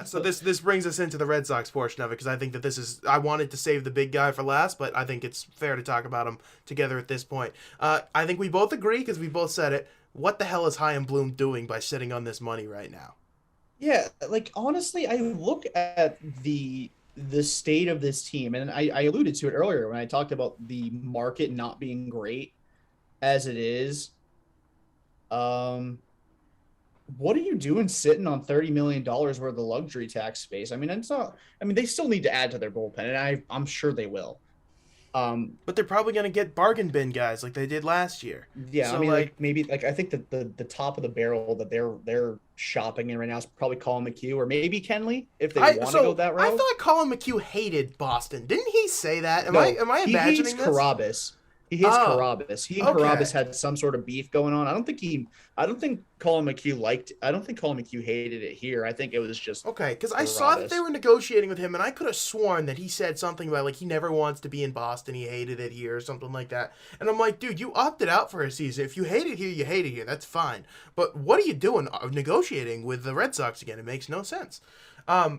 So this brings us into the Red Sox portion of it because I think that I wanted to save the big guy for last, but I think it's fair to talk about him together at this point. I think we both agree because we both said it. What the hell is Chaim Bloom doing by sitting on this money right now? Yeah, like honestly, I look at the state of this team, and I alluded to it earlier when I talked about the market not being great as it is. Um, what are you doing sitting on $30 million worth of luxury tax space? I mean, it's not. I mean, they still need to add to their bullpen, and I'm sure they will. Um, But they're probably going to get bargain bin guys like they did last year. yeah, I So mean, like like, maybe like I think that the top of the barrel that they're shopping in right now is probably Colin McHugh or maybe Kenley if they want to go that I route. thought Colin McHugh hated Boston. Didn't he say that? No, Am I he hates imagining this? Carabas. He hates Oh, Carabas. He and Carabas okay. had some sort of beef going on. I don't think Colin McHugh liked. I don't think Colin McHugh hated it here. I think it was just Okay, because I saw that they Carabas. were negotiating with him, and I could have sworn that he said something about like he never wants to be in Boston, he hated it here, or something like that. And I'm like, dude, you opted out for a season. If you hate it here, you hate it here. That's fine. But what are you doing negotiating with the Red Sox again? It makes no sense.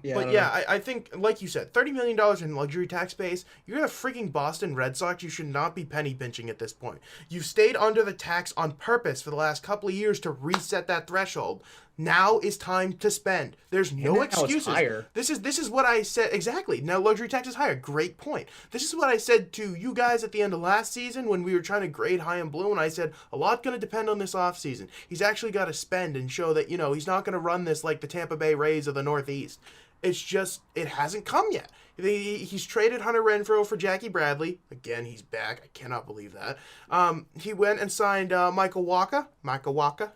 Yeah, I But don't know. yeah, I think, like you said, $30 million in luxury tax base. You're the freaking Boston Red Sox. You should not be penny pinching at this point. You've stayed under the tax on purpose for the last couple of years to reset that threshold. Now is time to spend. There's And no now it's excuses. higher. This is what I said exactly. Now luxury tax is higher. Great point. This is what I said to you guys at the end of last season when we were trying to grade Chaim Bloom, and I said a lot going to depend on this offseason. He's actually got to spend and show that he's not going to run this like the Tampa Bay Rays of the Northeast. It's just it hasn't come yet. He's traded Hunter Renfroe for Jackie Bradley. Again, he's back. I cannot believe that. He went and signed Michael Waka,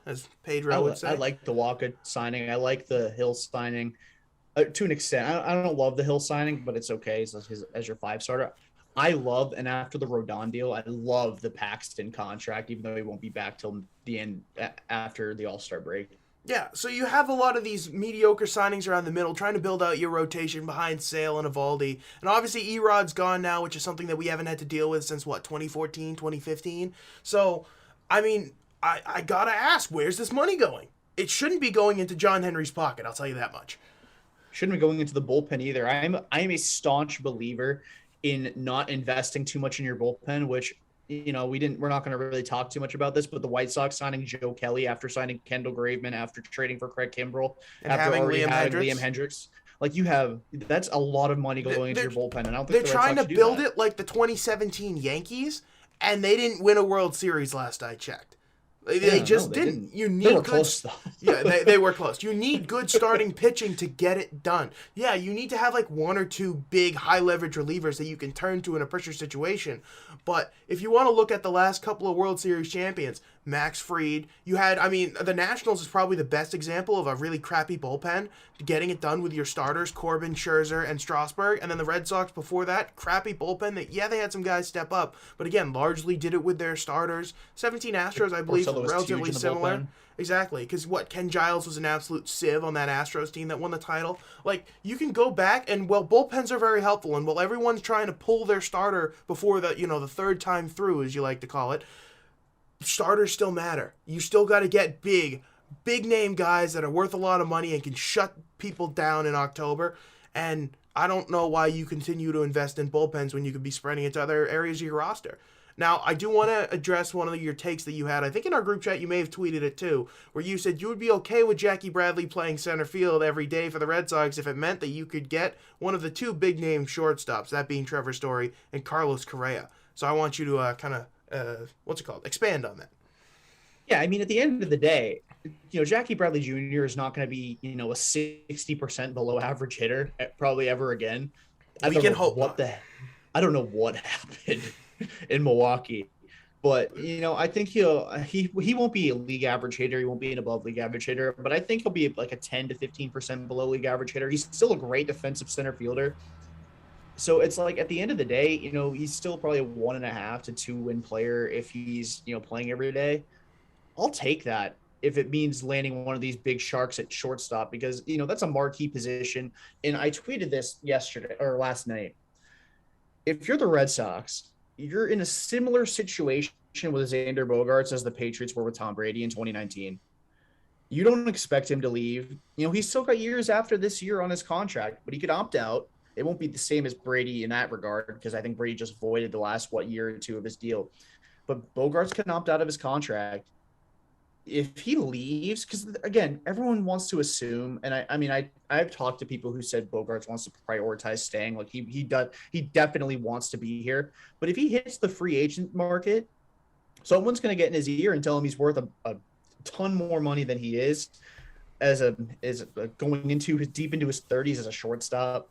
as Pedro would I say. like the Waka signing. I like the Hill signing to an extent. I don't love the Hill signing, but it's okay as your five starter. I love and after the Rodon deal, I love the Paxton contract, even though he won't be back till the end after the All Star break. Yeah, so you have a lot of these mediocre signings around the middle, trying to build out your rotation behind Sale and Evaldi. And obviously, Erod's gone now, which is something that we haven't had to deal with since, 2014, 2015. So, I mean, I gotta ask, where's this money going? It shouldn't be going into John Henry's pocket, I'll tell you that much. Shouldn't be going into the bullpen either. I am a staunch believer in not investing too much in your bullpen, which we're not going to really talk too much about this, but the White Sox signing Joe Kelly after signing Kendall Graveman, after trading for Craig Kimbrell, And after having already Liam having Liam Hendricks. Hendricks, like that's a lot of money going into They're, your bullpen, and I don't think they're the Red trying Sox to should do build that. it like the 2017 Yankees, and they didn't win a World Series last I checked. They Yeah, no, just they didn't. didn't. You They were need good. close though. Yeah, they were close. You need good starting pitching to get it done. Yeah, you need to have like one or two big high leverage relievers that you can turn to in a pressure situation. But if you want to look at the last couple of World Series champions, Max Fried, the Nationals is probably the best example of a really crappy bullpen getting it done with your starters, Corbin, Scherzer, and Strasburg. And then the Red Sox before that, crappy bullpen that, yeah, they had some guys step up, but again, largely did it with their starters. 17 Astros, I believe, Porcello was huge relatively in the similar. bullpen. Exactly, because Ken Giles was an absolute sieve on that Astros team that won the title. Like, you can go back, and bullpens are very helpful, and while everyone's trying to pull their starter before the third time through, as you like to call it, starters still matter. You still got to get big name guys that are worth a lot of money and can shut people down in October. And I don't know why you continue to invest in bullpens when you could be spreading it to other areas of your roster. Now, I do want to address one of your takes that you had. I think in our group chat you may have tweeted it too, where you said you would be okay with Jackie Bradley playing center field every day for the Red Sox if it meant that you could get one of the two big name shortstops, that being Trevor Story and Carlos Correa. So I want you to expand on that. Yeah, I mean, at the end of the day, Jackie Bradley Jr. is not going to be, a 60% below average hitter probably ever again. We can hope not. I don't know what happened in Milwaukee, but I think he won't be a league average hitter. He won't be an above league average hitter, but I think he'll be like a 10 to 15% below league average hitter. He's still a great defensive center fielder. So it's like at the end of the day, he's still probably a 1.5 to 2 win player if he's, playing every day. I'll take that if it means landing one of these big sharks at shortstop because, that's a marquee position. And I tweeted this yesterday or last night. If you're the Red Sox, you're in a similar situation with Xander Bogaerts as the Patriots were with Tom Brady in 2019. You don't expect him to leave. He's still got years after this year on his contract, but he could opt out. It won't be the same as Brady in that regard because I think Brady just voided the last year or two of his deal. But Bogarts can opt out of his contract if he leaves, because again, everyone wants to assume, and I've talked to people who said Bogarts wants to prioritize staying. Like he definitely wants to be here. But if he hits the free agent market, someone's going to get in his ear and tell him he's worth a ton more money than he is going into deep into his 30s as a shortstop.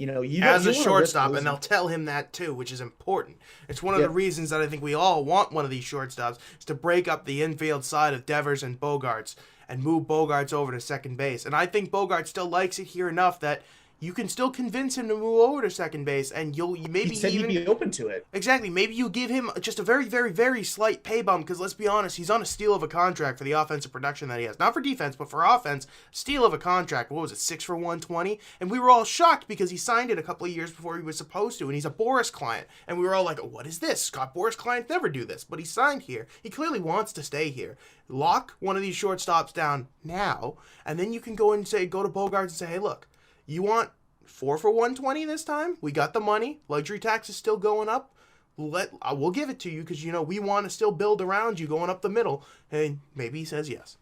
You as a want to risk shortstop, and losing. they'll tell him that too, which is important. It's one of the reasons that I think we all want one of these shortstops is to break up the infield side of Devers and Bogarts and move Bogarts over to second base. And I think Bogarts still likes it here enough that you can still convince him to move over to second base, and maybe He said even he'd be open to it. exactly. Maybe you give him just a very, very, very slight pay bump because let's be honest, he's on a steal of a contract for the offensive production that he has. Not for defense, but for offense, steal of a contract. What was it, 6 for 120? And we were all shocked because he signed it a couple of years before he was supposed to, and he's a Boris client. And we were all like, what is this? Scott Boris clients never do this, but he signed here. He clearly wants to stay here. Lock one of these shortstops down now, and then you can go to Bogarts and say, hey, look, you want 4 for 120 this time? We got the money. Luxury tax is still going up. We'll give it to you because, we want to still build around you going up the middle. And maybe he says yes.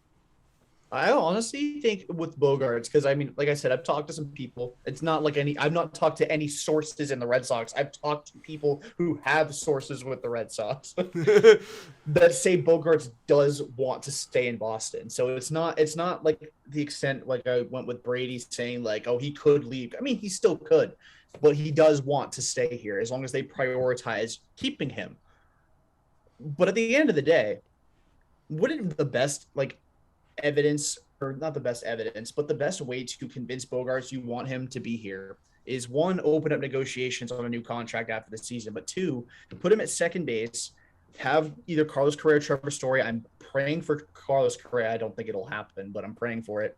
I honestly think with Bogarts, because like I said, I've talked to some people. It's not like I've not talked to any sources in the Red Sox. I've talked to people who have sources with the Red Sox that say Bogarts does want to stay in Boston. So it's not like the extent like I went with Brady saying like, oh, he could leave. He still could, but he does want to stay here as long as they prioritize keeping him. But at the end of the day, wouldn't the best evidence, or not the best evidence, but the best way to convince Bogarts you want him to be here is one, open up negotiations on a new contract after the season, but two, put him at second base, have either Carlos Correa or Trevor Story. I'm praying for Carlos Correa. I don't think it'll happen, but I'm praying for it.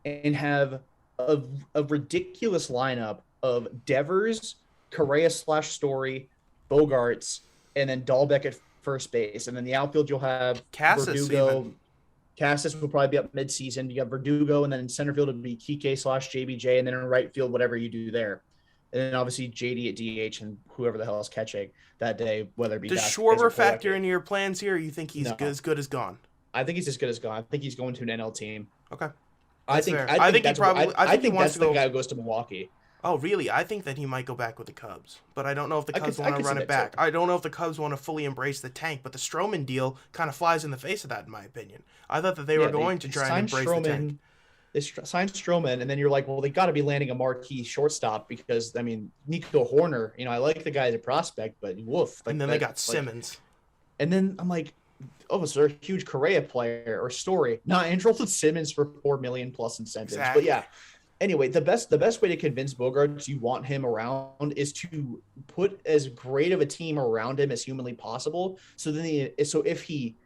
And have a ridiculous lineup of Devers, Correa/Story, Bogarts, and then Dahlbeck at first base. And then the outfield, you'll have Cassis Verdugo. even. Cassis will probably be up mid-season. You have Verdugo, and then in center field, it'll be Kike/JBJ, and then in right field, whatever you do there. And then obviously JD at DH and whoever the hell is catching that day, whether it be Does Vasquez Schwarber or factor Plawecki. into your plans here, or you think he's No. as good as gone? I think he's as good as gone. I think he's going to an NL team. Okay. I That's think. fair. I think he that's probably. I think he wants that's to the go. guy who goes to Milwaukee. Oh, really? I think that he might go back with the Cubs, but I don't know if the Cubs want to could run see it that back. too. I don't know if the Cubs want to fully embrace the tank, but the Stroman deal kind of flies in the face of that, in my opinion. I thought that they were going to try and embrace the tank. They signed Stroman, and then you're like, well, they got to be landing a marquee shortstop because Nico Horner. I like the guy as a prospect, but woof. And then they got Simmons. And then I'm like, oh, so they're a huge Correa player or Story. Not Andrelton Simmons for $4 million plus incentives. Exactly. But yeah. Anyway, the best way to convince Bogarts you want him around is to put as great of a team around him as humanly possible. So if he'd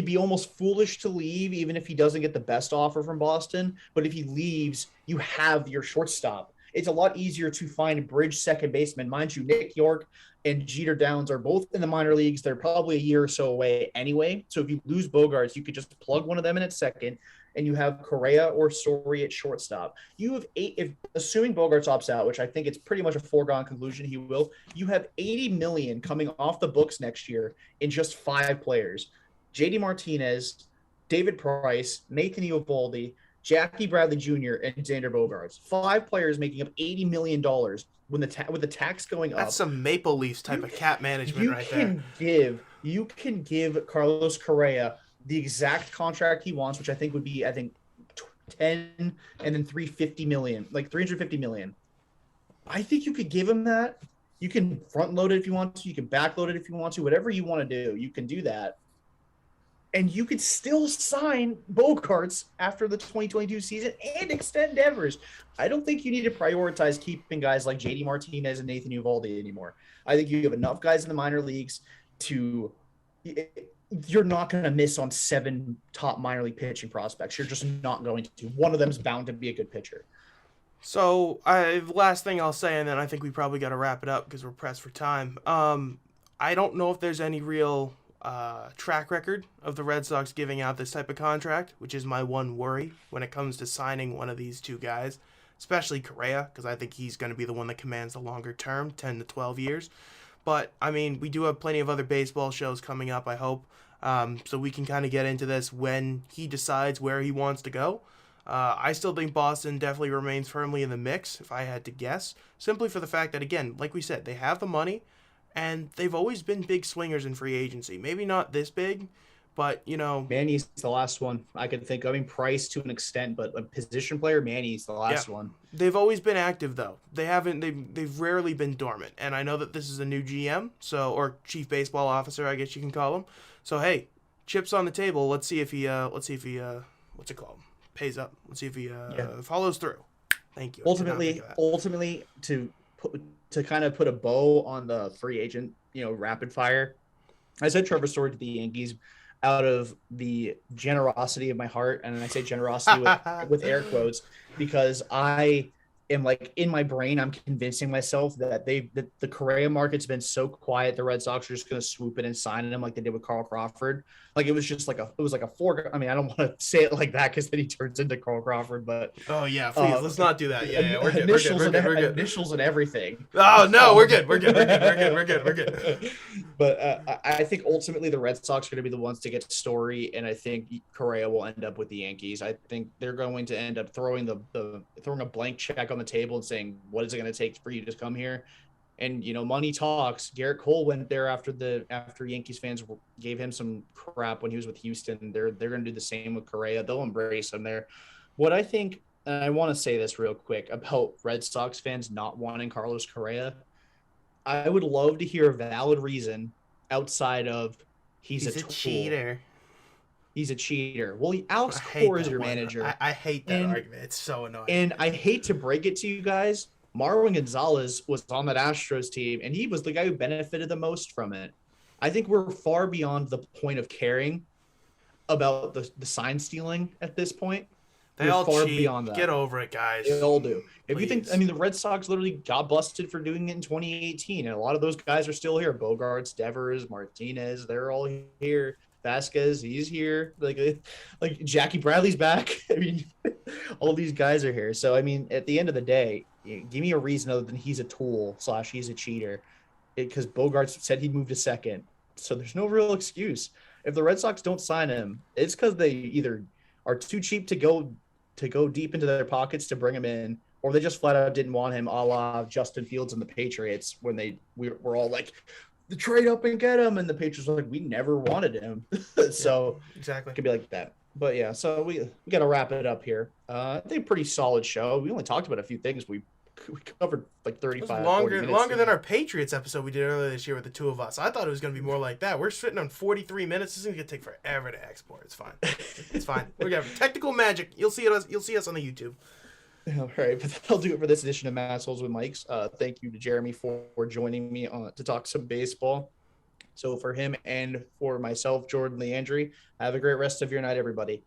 be almost foolish to leave, even if he doesn't get the best offer from Boston. But if he leaves, you have your shortstop. It's a lot easier to find bridge second baseman. Mind you, Nick York and Jeter Downs are both in the minor leagues. They're probably a year or so away anyway. So if you lose Bogarts, you could just plug one of them in at second, and you have Correa or Story at shortstop. You have assuming Bogarts opts out, which I think it's pretty much a foregone conclusion he will, you have $80 million coming off the books next year in just 5 players. JD Martinez, David Price, Nathan Eovaldi, Jackie Bradley Jr., and Xander Bogaerts. 5 players making up $80 million with the tax going up. That's some Maple Leafs type of cap management right there. You can give Carlos Correa the exact contract he wants, which I think would be 10 and then $350 million. I think you could give him that. You can front load it if you want to. You can back load it if you want to. Whatever you want to do, you can do that. And you could still sign Bogarts after the 2022 season and extend Devers. I don't think you need to prioritize keeping guys like JD Martinez and Nathan Eovaldi anymore. I think you have enough guys in the minor leagues to – you're not going to miss on 7 top minor league pitching prospects. You're just not going to. One of them's bound to be a good pitcher. So, last thing I'll say, and then I think we probably got to wrap it up because we're pressed for time. I don't know if there's any real track record of the Red Sox giving out this type of contract, which is my one worry when it comes to signing one of these two guys, especially Correa, because I think he's going to be the one that commands the longer term, 10 to 12 years. But, I mean, we do have plenty of other baseball shows coming up, I hope, so we can kind of get into this when he decides where he wants to go. I still think Boston definitely remains firmly in the mix, if I had to guess, simply for the fact that, again, like we said, they have the money, and they've always been big swingers in free agency. Maybe not this big, but, you know. Manny's the last one I could think of. I mean, Price to an extent, but a position player, Manny's the last one. They've always been active, though. They've rarely been dormant. And I know that this is a new GM, or chief baseball officer, I guess you can call him. So, hey, chips on the table. Let's see if he what's it called? Pays up. Let's see if he follows through. Thank you. Ultimately, to kind of put a bow on the free agent, rapid fire, I said Trevor Story to the Yankees out of the generosity of my heart, and I say generosity with air quotes, because I am like in my brain, I'm convincing myself that the Correa market's been so quiet. The Red Sox are just going to swoop in and sign him like they did with Carl Crawford. Like it was just like a four. I mean, I don't want to say it like that because then he turns into Carl Crawford. But oh yeah, please let's not do that. Yeah, we're good. Initials and everything. Oh no, we're good. We're good. But I think ultimately the Red Sox are going to be the ones to get Story, and I think Correa will end up with the Yankees. I think they're going to end up throwing a blank check on the table and saying, what is it going to take for you to come here? And money talks. Garrett Cole went there after Yankees fans gave him some crap when he was with Houston. They're going to do the same with Correa. They'll embrace him there. What I think, and I want to say this real quick about Red Sox fans not wanting Carlos Correa, I would love to hear a valid reason outside of he's a cheater. He's a cheater. Well, Alex Cora is your manager. I hate that argument. It's so annoying. And I hate to break it to you guys, Marwin Gonzalez was on that Astros team, and he was the guy who benefited the most from it. I think we're far beyond the point of caring about the sign stealing at this point. They all cheat. Beyond that. Get over it, guys. They all do. If you think, the Red Sox literally got busted for doing it in 2018, and a lot of those guys are still here. Bogarts, Devers, Martinez, they're all here. Vasquez, he's here. Like Jackie Bradley's back. I mean, all these guys are here. So, at the end of the day, give me a reason other than he's a tool / he's a cheater. Because Bogarts said he'd move to second. So there's no real excuse. If the Red Sox don't sign him, it's because they either are too cheap to go deep into their pockets to bring him in, or they just flat out didn't want him, a la Justin Fields and the Patriots when we were all like, the trade up and get him, and the Patriots were like, we never wanted him. So exactly, it could be like that. But yeah, so we got to wrap it up here. I think pretty solid show. We only talked about a few things. We covered like 35 longer than our Patriots episode we did earlier this year with the two of us. I thought it was going to be more like that. We're sitting on 43 minutes. This is going to take forever to export. It's fine. It's fine. We're going to have technical magic. You'll see us on the YouTube. All right, but that'll do it for this edition of Massholes with Mikes. Thank you to Jeremy for joining me to talk some baseball. So for him and for myself, Jordan Leandri, have a great rest of your night, everybody.